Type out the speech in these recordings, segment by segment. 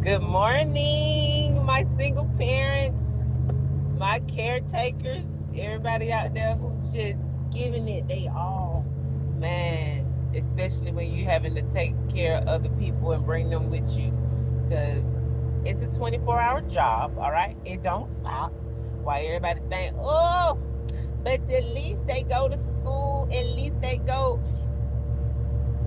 Good morning, my single parents, my caretakers, everybody out there who's just giving it they all. Man, especially when you having to take care of other people and bring them with you. Because it's a 24-hour job, all right? It don't stop. Why everybody think, oh, but at least they go to school, at least they go.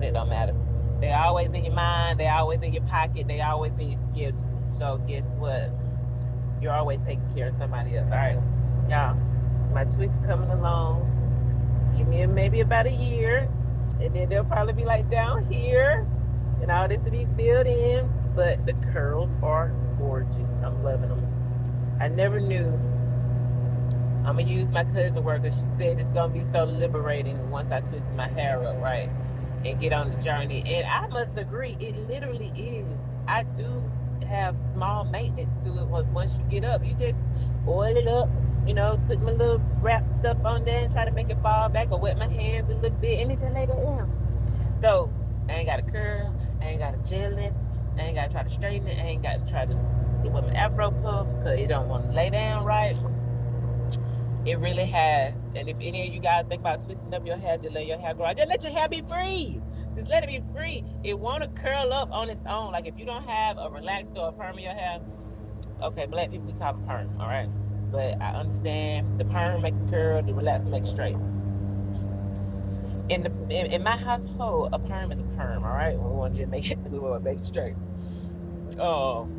It don't matter. They're always in your mind. They're always in your pocket. They're always in your schedule. So guess what? You're always taking care of somebody else. All right, y'all. My twist coming along. Give me maybe about a year, and then they'll probably be like down here, and all this will be filled in. But the curls are gorgeous. I'm loving them. I never knew. I'm gonna use my cousin word because she said it's gonna be so liberating once I twist my hair up, right? And get on the journey. And I must agree, it literally is. I do have small maintenance to it. Once you get up, you just oil it up, put my little wrap stuff on there and try to make it fall back or wet my hands a little bit and it just lay back down. So I ain't got to curl, I ain't got to gel it, I ain't got to try to straighten it, I ain't got to try to do with my afro puff because it don't want to lay down right. It really has. And if any of you guys think about twisting up your hair, just let your hair grow. Just let your hair be free. Just let it be free. It won't curl up on its own. Like if you don't have a relaxer or a perm in your hair, okay, black people we call it perm, all right? But I understand the perm make it curl, the relaxer make it straight. In my household, a perm is a perm, all right? We want to just make it straight. Oh.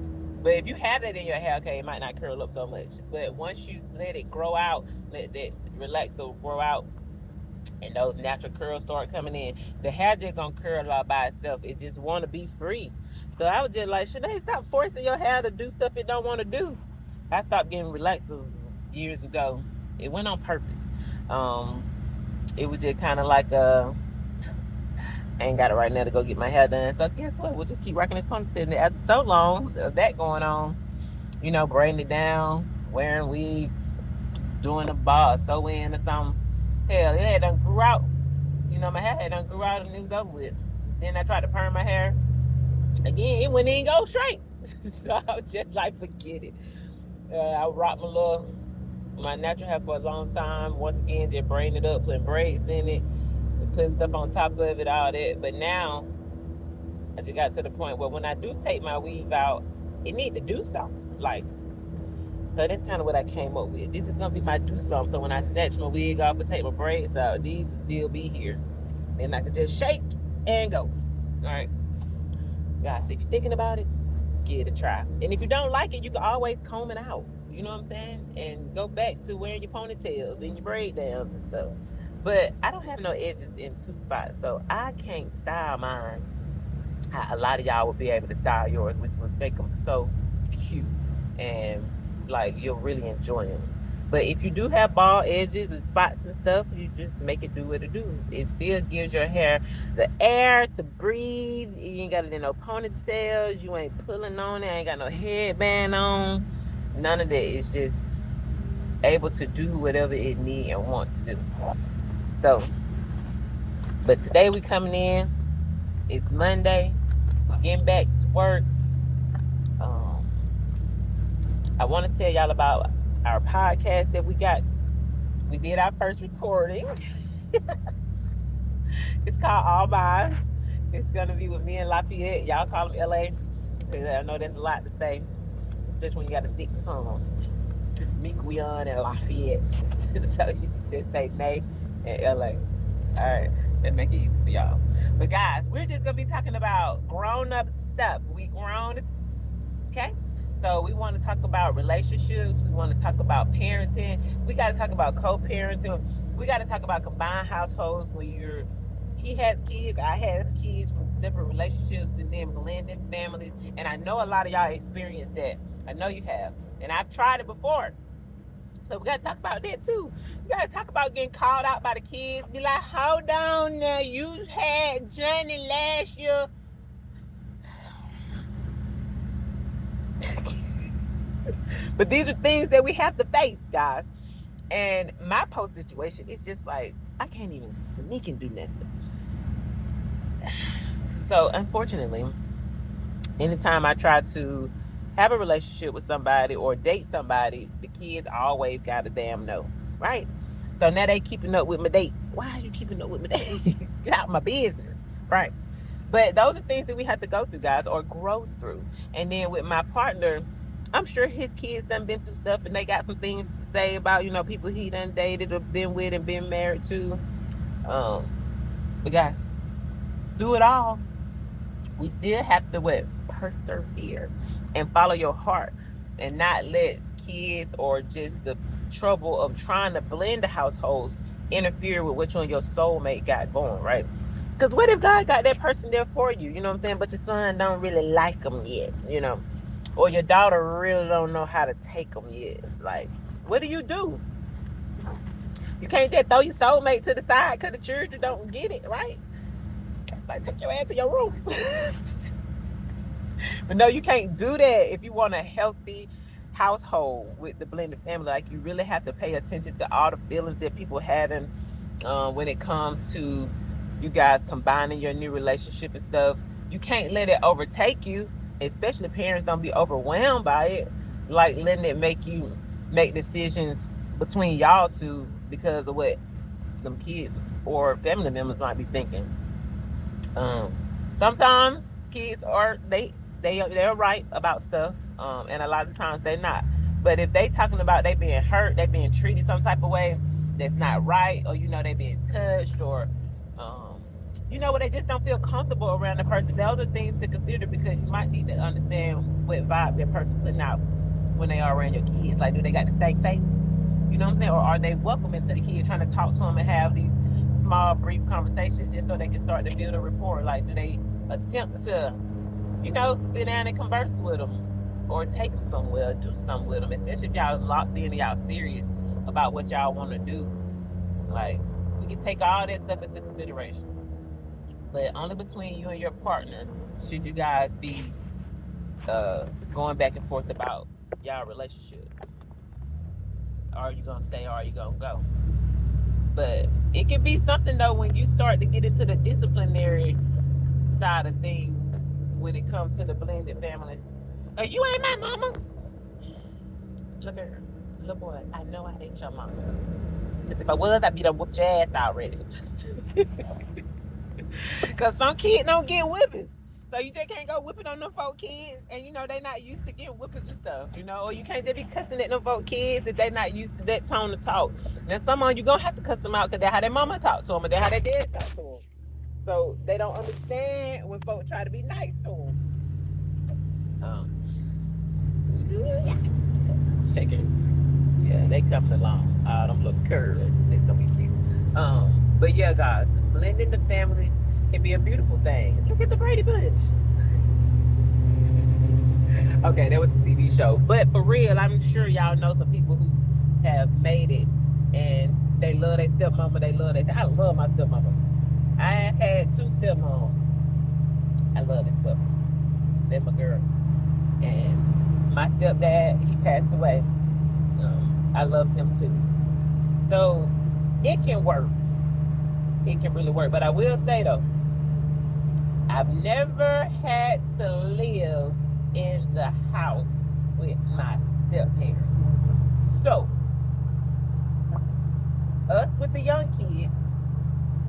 But if you have that in your hair, okay, it might not curl up so much. But once you let it grow out, let that relaxer grow out, and those natural curls start coming in, the hair just gonna curl all by itself. It just wanna be free. So I was just like, Shanae, stop forcing your hair to do stuff it don't want to do. I stopped getting relaxers years ago. It went on purpose. It was just kind of like I ain't got it right now to go get my hair done. So guess what? We'll just keep rocking this ponytail. And after so long of that going on, braiding it down, wearing wigs, doing a bar, sew in or something. Hell, it had done grew out. My hair had done grew out and it was over with. Then I tried to perm my hair. Again, it wouldn't even go straight. So I was just like, forget it. I rocked my natural hair for a long time. Once again, just braiding it up, putting braids in it, putting stuff on top of it, all that. But now, I just got to the point where when I do take my weave out, it need to do something. So that's kind of what I came up with. This is gonna be my do something. So when I snatch my wig off and take my braids out, these will still be here. And I can just shake and go. All right. Guys, if you're thinking about it, give it a try. And if you don't like it, you can always comb it out. You know what I'm saying? And go back to wearing your ponytails and your braid downs and stuff. But I don't have no edges in two spots, so I can't style mine how a lot of y'all will be able to style yours, which would make them so cute and like you'll really enjoy them. But if you do have bald edges and spots and stuff, you just make it do what it do. It still gives your hair the air to breathe. You ain't got it in no ponytails. You ain't pulling on it. Ain't got no headband on. None of that. It's just able to do whatever it need and want to do. So, but today we coming in. It's Monday. We're getting back to work. I want to tell y'all about our podcast that we got. We did our first recording. It's called All Minds. It's going to be with me and Lafayette. Y'all call him LA. Because I know there's a lot to say, especially when you got a thick tongue. Miquion and Lafayette. So you can just say May and LA. All right. That make it easy for y'all. But guys, we're just going to be talking about grown-up stuff. We grown, okay? So we want to talk about relationships. We want to talk about parenting. We got to talk about co-parenting. We got to talk about combined households where he has kids, I have kids from separate relationships, and then blending families. And I know a lot of y'all experienced that. I know you have. And I've tried it before. So we got to talk about that too. We got to talk about getting called out by the kids. Be like, hold on now. You had Johnny last year. But these are things that we have to face, guys. And my post situation is just like, I can't even sneak and do nothing. So unfortunately, Anytime I try to have a relationship with somebody or date somebody, the kids always got a damn no, right? So now they keeping up with my dates. Why are you keeping up with my dates? Get out of my business, right? But those are things that we have to go through, guys, or grow through. And then with my partner, I'm sure his kids done been through stuff and they got some things to say about, people he done dated or been with and been married to. But guys, through it all, we still have to persevere and follow your heart and not let kids or just the trouble of trying to blend the households interfere with what you and your soulmate got going, right? Because what if God got that person there for you, you know what I'm saying, but your son don't really like them yet, or your daughter really don't know how to take them yet? Like, what do? You can't just throw your soulmate to the side because the children don't get it, right? Like, take your ass to your room. But no, you can't do that if you want a healthy household with the blended family. Like, you really have to pay attention to all the feelings that people having when it comes to you guys combining your new relationship and stuff. You can't let it overtake you, especially parents. Don't be overwhelmed by it, like letting it make you make decisions between y'all two because of what them kids or family members might be thinking. Sometimes kids they're right about stuff, and a lot of times they're not. But if they talking about they being hurt, they being treated some type of way that's not right, or they being touched, or where they just don't feel comfortable around the person, those are things to consider, because you might need to understand what vibe that person putting out when they are around your kids. Like, do they got the stank face? You know what I'm saying? Or are they welcoming to the kid, trying to talk to them and have these small, brief conversations just so they can start to build a rapport? Like, do they attempt to, sit down and converse with them, or take them somewhere, do something with them, especially if y'all locked in and y'all serious about what y'all want to do? Like, we can take all that stuff into consideration, but only between you and your partner should you guys be going back and forth about y'all relationship. Are you gonna stay or are you gonna go? But it can be something though when you start to get into the disciplinary side of things when it comes to the blended family. You ain't my mama. Look at her. Little boy, I know I ain't your mama. Because if I was, I'd be done whooped your ass already. Because some kids don't get whippings. So you just can't go whipping on them folk kids, and they not used to getting whippings and stuff, or you can't just be cussing at them folk kids if they not used to that tone of talk. Now some of you gonna have to cuss them out because that's how their mama talk to them and that's how their dad talk to them. So they don't understand when folks try to be nice to them. Shake it. Yeah, they coming along. Them little curves. They gonna be cute. But yeah, guys, blending the family can be a beautiful thing. Look at the Brady Bunch. Okay, that was a TV show. But for real, I'm sure y'all know some people who have made it and they love their stepmama. I love my stepmama. I had 2 stepmoms. I love this stepmama. That's my girl. And my stepdad, he passed away. I loved him too. So it can work. It can really work. But I will say though, I've never had to live in the house with my step-parents. So, us with the young kids,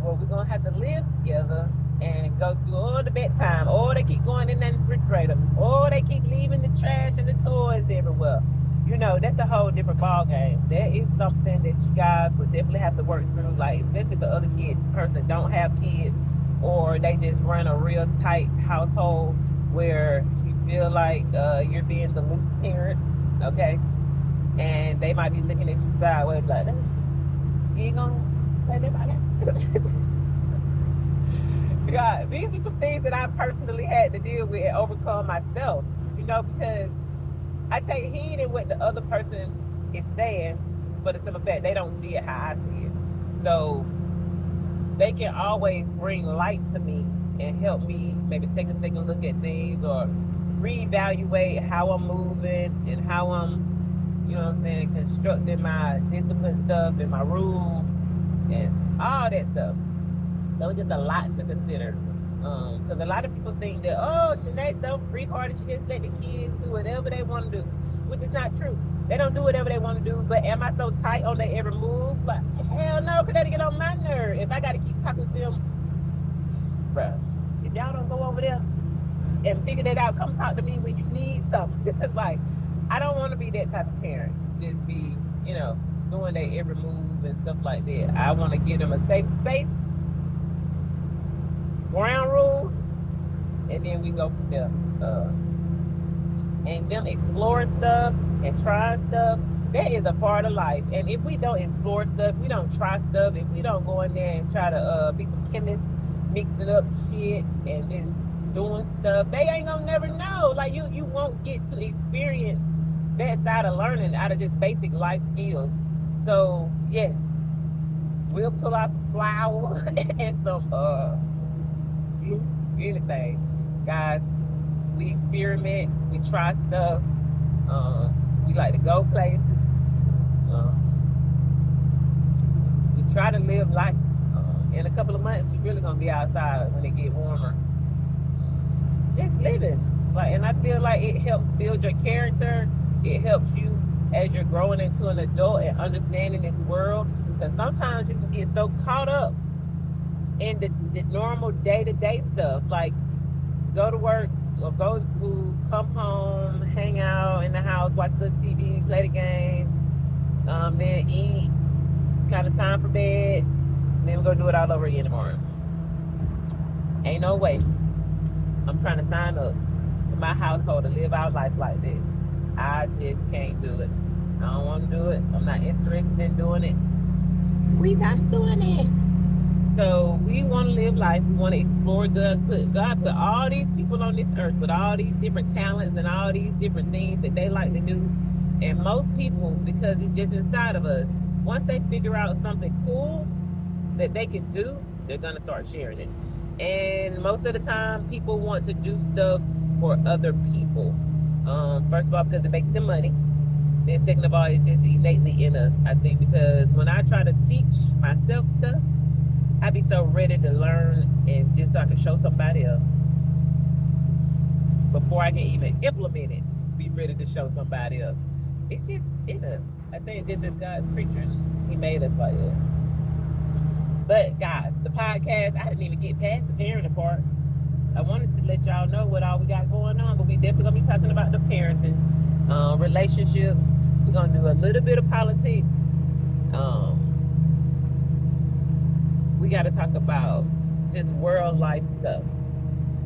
well, we're going to have to live together and go through all the bedtime. Oh, they keep going in that refrigerator. Oh, they keep leaving the trash and the toys everywhere. That's a whole different ball game. That is something that you guys would definitely have to work through, like, especially if the other person don't have kids, or they just run a real tight household where you feel like you're being the loose parent, okay? And they might be looking at you sideways like, you ain't gonna say that about that? God, these are some things that I personally had to deal with and overcome myself, because I take heed in what the other person is saying for the simple fact they don't see it how I see it. So they can always bring light to me and help me maybe take a second look at things, or reevaluate how I'm moving and how I'm, constructing my discipline stuff and my rules and all that stuff. So it's just a lot to consider Because a lot of people think that, oh, Shanae's so free-hearted, she just let the kids do whatever they want to do, which is not true. They don't do whatever they want to do, but am I so tight on their every move? Like, hell no, because that'll get on my nerve. If I got to keep talking to them, bruh, if y'all don't go over there and figure that out, come talk to me when you need something. Like, I don't want to be that type of parent. Just be, doing their every move and stuff like that. I want to give them a safe space, ground rules, and then we go from there. And them exploring stuff and trying stuff, that is a part of life. And if we don't explore stuff, we don't try stuff, if we don't go in there and try to be some chemists, mixing up shit and just doing stuff, they ain't gonna never know. Like, you won't get to experience that side of learning out of just basic life skills. So yes, we'll pull out some flour and some flutes, anything, guys. We experiment, we try stuff, we like to go places, we try to live life. In a couple of months, we're really gonna be outside when it get warmer, just living. Like, and I feel like it helps build your character. It helps you as you're growing into an adult and understanding this world, because sometimes you can get so caught up in the normal day-to-day stuff, like go to work or go to school, come home, hang out in the house, watch the TV, play the game, then eat. It's kind of time for bed. Then we're gonna do it all over again tomorrow. Ain't no way I'm trying to sign up for my household to live our life like this. I just can't do it. I don't want to do it. I'm not interested in doing it. We not doing it. So we want to live life. We want to explore. God put all these people on this earth with all these different talents and all these different things that they like to do. And most people, because it's just inside of us, once they figure out something cool that they can do, they're going to start sharing it. And most of the time, people want to do stuff for other people. First of all, because it makes them money. Then second of all, it's just innately in us, I think, because when I try to teach myself stuff, I be so ready to learn, and just so I can show somebody else before I can even implement it, be ready to show somebody else. It's just in us. I think just as God's creatures, He made us like that. But guys, the podcast, I didn't even get past the parenting part. I wanted to let y'all know what all we got going on, but we definitely gonna be talking about the parenting, relationships. We're gonna do a little bit of politics. We got to talk about just world life stuff,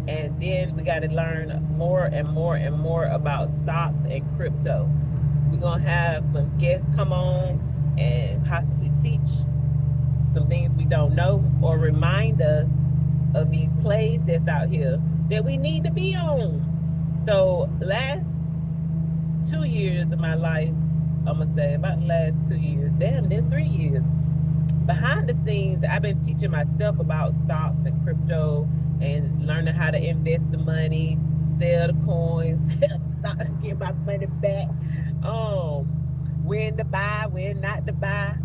and then we got to learn more and more and more about stocks and crypto. We're gonna have some guests come on and possibly teach some things we don't know, or remind us of these plays that's out here that we need to be on. So last 2 years of my life, I'm gonna say about the last 2 years, damn, then 3 years, behind the scenes, I've been teaching myself about stocks and crypto and learning how to invest the money, sell the coins, sell the stocks, get my money back, when to buy, when not to buy.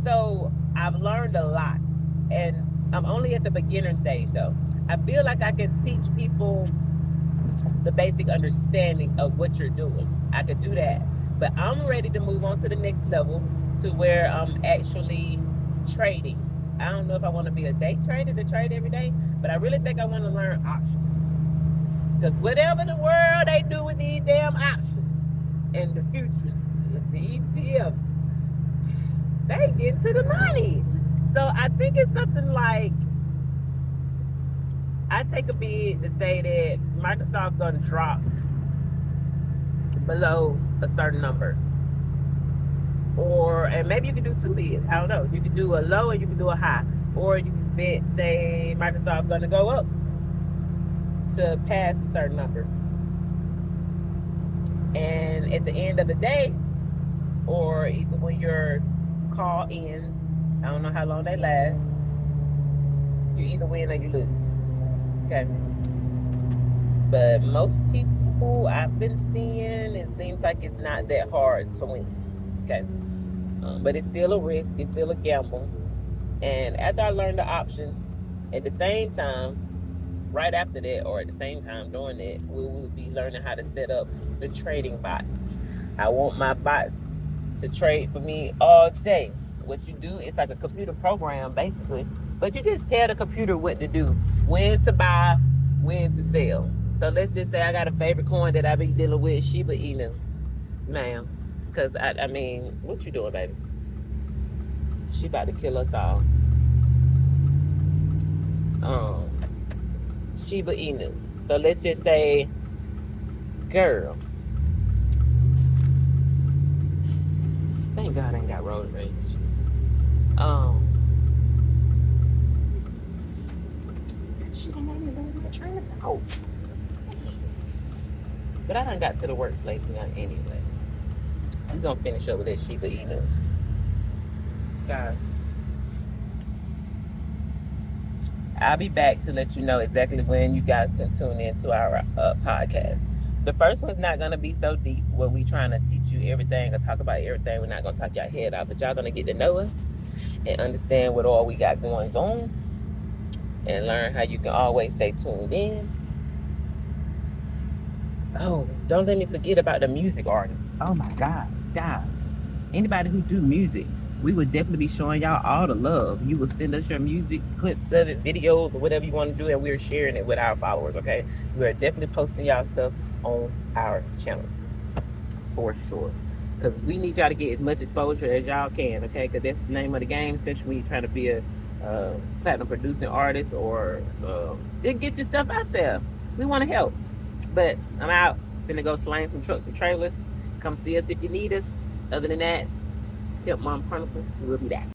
So I've learned a lot, and I'm only at the beginner stage though. I feel like I can teach people the basic understanding of what you're doing. I could do that, but I'm ready to move on to the next level, to where I'm actually trading. I don't know if I want to be a day trader to trade every day, but I really think I want to learn options, because whatever the world they do with these damn options and the futures, the ETFs, they get to the money. So I think it's something like, I take a bid to say that Microsoft's going to drop below a certain number. And maybe you can do two bids. I don't know. You can do a low and you can do a high. Or you can bet, say, Microsoft's going to go up to pass a certain number. And at the end of the day, or even when your call ends, I don't know how long they last, you either win or you lose. Okay. But most people I've been seeing, it seems like it's not that hard to win. Okay. But it's still a risk, it's still a gamble. And after I learned the options, at the same time, right after that, or at the same time doing that, we will be learning how to set up the trading bots. I want my bots to trade for me all day. What you do is like a computer program, basically, but you just tell the computer what to do, when to buy, when to sell. So let's just say I got a favorite coin that I be dealing with, Shiba Inu, ma'am. Because, I mean, what you doing, baby? She about to kill us all. Shiba Inu. So let's just say, girl. Thank God I ain't got road rage. She done made me lose my train of thought. But I done got to the workplace now anyway. I'm gonna finish up with that Shiba Inu. Guys, I'll be back to let you know exactly when you guys can tune into our podcast. The first one's not gonna be so deep where we trying to teach you everything or talk about everything. We're not gonna talk your head out, but y'all gonna get to know us and understand what all we got going on and learn how you can always stay tuned in. Oh, don't let me forget about the music artists. Oh my God, guys. Anybody who do music, we would definitely be showing y'all all the love. You will send us your music, clips of it, videos, or whatever you want to do, and we're sharing it with our followers, okay? We're definitely posting y'all stuff on our channel, for sure. Because we need y'all to get as much exposure as y'all can, okay? Because that's the name of the game, especially when you're trying to be a platinum producing artist or just get your stuff out there. We want to help. But I'm out. Finna go slang some trucks and trailers. Come see us if you need us. Other than that, MSB Chronicles, we'll be back.